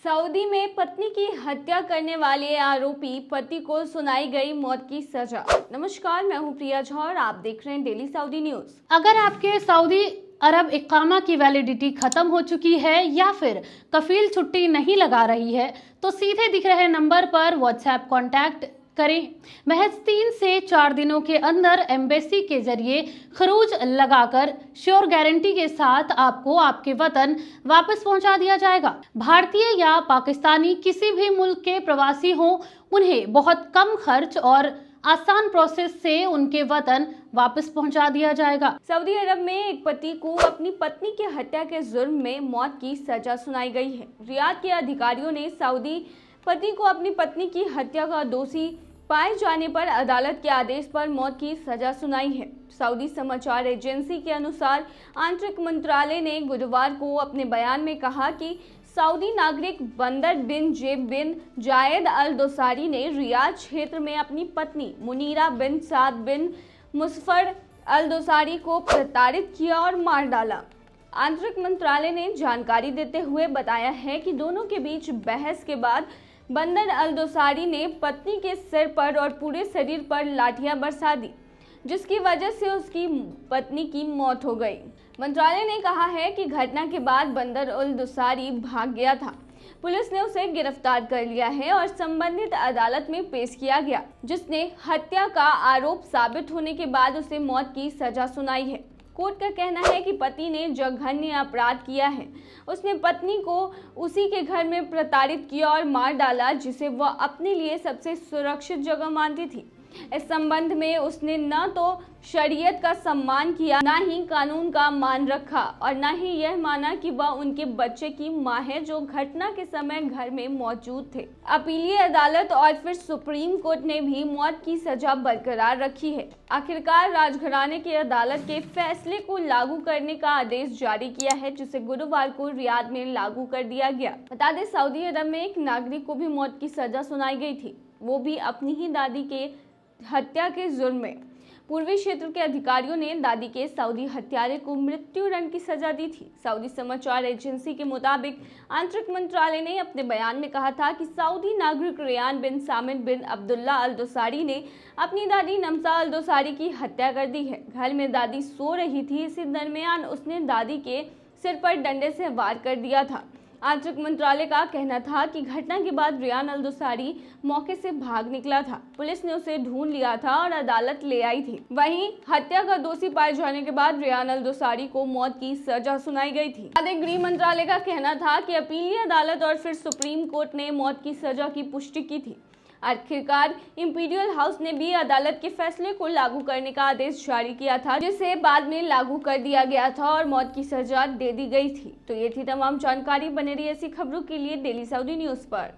Saudi में पत्नी की हत्या करने वाले आरोपी पति को सुनाई गई मौत की सजा। नमस्कार, मैं हूं प्रिया झा और आप देख रहे हैं डेली सऊदी न्यूज। अगर आपके सऊदी अरब इकामा की वैलिडिटी खत्म हो चुकी है या फिर कफील छुट्टी नहीं लगा रही है तो सीधे दिख रहे नंबर पर व्हाट्सएप कांटेक्ट करें। महज 3 से 4 दिनों के अंदर एम्बेसी के जरिए खरूज लगाकर श्योर गारंटी के साथ आपको आपके वतन वापस पहुंचा दिया जाएगा। भारतीय या पाकिस्तानी किसी भी मुल्क के प्रवासी हों, उन्हें बहुत कम खर्च और आसान प्रोसेस से उनके वतन वापस पहुंचा दिया जाएगा। सऊदी अरब में एक पति को अपनी पत्नी की हत्या के जुर्म में मौत की सजा सुनाई गई है। रियाद के अधिकारियों ने सऊदी पति को अपनी पत्नी की हत्या का दोषी पाए जाने पर अदालत के आदेश पर मौत की सजा सुनाई है। सऊदी समाचार एजेंसी के अनुसार आंतरिक मंत्रालय ने गुरुवार को अपने बयान में कहा कि सऊदी नागरिक बंदर बिन जेब बिन जायद अल दोसारी ने रियाद क्षेत्र में अपनी पत्नी मुनीरा बिन साद बिन मुसफर अल दोसारी को प्रताड़ित किया और मार डाला। आंतरिक मंत्रालय ने जानकारी देते हुए बताया है कि दोनों के बीच बहस के बाद बंदर अल दोसारी ने पत्नी के सिर पर और पूरे शरीर पर लाठियां बरसा दी, जिसकी वजह से उसकी पत्नी की मौत हो गई। मंत्रालय ने कहा है कि घटना के बाद बंदर अल दोसारी भाग गया था। पुलिस ने उसे गिरफ्तार कर लिया है और संबंधित अदालत में पेश किया गया, जिसने हत्या का आरोप साबित होने के बाद उसे मौत की सजा सुनाई है। कोर्ट का कहना है कि पति ने जघन्य अपराध किया है। उसने पत्नी को उसी के घर में प्रताड़ित किया और मार डाला, जिसे वह अपने लिए सबसे सुरक्षित जगह मानती थी। इस संबंध में उसने न तो शरीयत का सम्मान किया, न ही कानून का मान रखा और न ही यह माना कि वह उनके बच्चे की मां है जो घटना के समय घर में मौजूद थे। अपीलीय अदालत और फिर सुप्रीम कोर्ट ने भी मौत की सजा बरकरार रखी है। आखिरकार राजघराने की अदालत के फैसले को लागू करने का आदेश जारी किया है, जिसे गुरुवार को रियाद में लागू कर दिया गया। बता दें, सऊदी अरब में एक नागरिक को भी मौत की सजा सुनाई गई थी, वो भी अपनी ही दादी के हत्या के जुर्म में। पूर्वी क्षेत्र के अधिकारियों ने दादी के सऊदी हत्यारे को मृत्युदंड की सजा दी थी। सऊदी समाचार एजेंसी के मुताबिक आंतरिक मंत्रालय ने अपने बयान में कहा था कि सऊदी नागरिक रेयान बिन सामिन बिन अब्दुल्ला अल दोसारी ने अपनी दादी नमसा अल दोसारी की हत्या कर दी है। घर में दादी सो रही थी, इसी दरमियान उसने दादी के सिर पर डंडे से वार कर दिया था। आंतरिक मंत्रालय का कहना था कि घटना के बाद रेयान अल दोसारी मौके से भाग निकला था। पुलिस ने उसे ढूंढ लिया था और अदालत ले आई थी। वहीं हत्या का दोषी पाए जाने के बाद रेयान अल दोसारी को मौत की सजा सुनाई गई थी। गृह मंत्रालय का कहना था कि अपीलीय अदालत और फिर सुप्रीम कोर्ट ने मौत की सजा की पुष्टि की थी। आखिरकार इंपीरियल हाउस ने भी अदालत के फैसले को लागू करने का आदेश जारी किया था, जिसे बाद में लागू कर दिया गया था और मौत की सजा दे दी गई थी। तो ये थी तमाम जानकारी। बने रही ऐसी खबरों के लिए डेली सऊदी न्यूज पर।